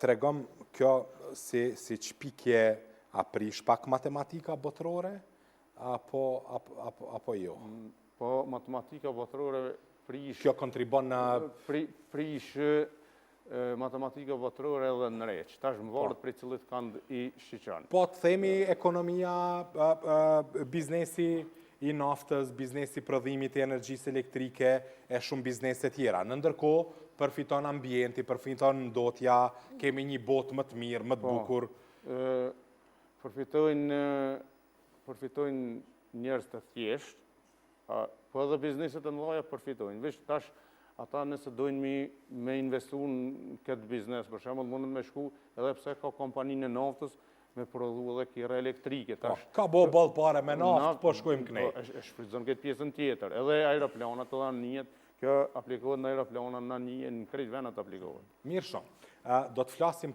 Tregom kjo si çpikje a prish pak matematika botërore, apo jo? Po, matematika botërore prish... Kjo kontribon në... Prish matematika botërore edhe në req. Tash më varët për cilit kanë i shqyqanë. Po, të themi ekonomia, biznesi i naftës, biznesi prodhimit e energjisë elektrike, e shumë biznese tjera. Në ndërkohë, përfiton ambienti, përfiton ndotja, kemi një botë më të mirë, më të bukur. Përfitojnë njerëz të thjesht, po edhe bizneset e mëdha përfitojnë. Veç tash ata nëse dojnë me investu në këtë biznes, për shembull mundën me shku edhe pse ka kompaninë e naftës me prodhu edhe kira elektrike. Ka bo ballë pare me naftë, po shkojmë kënej. E shfrytëzon këtë pjesën tjetër. Edhe aeroplanat edhe anijet, kjo aplikohet në aeroplanat në anijet, në krejt venat aplikohet. Mirë shumë. Do të flasim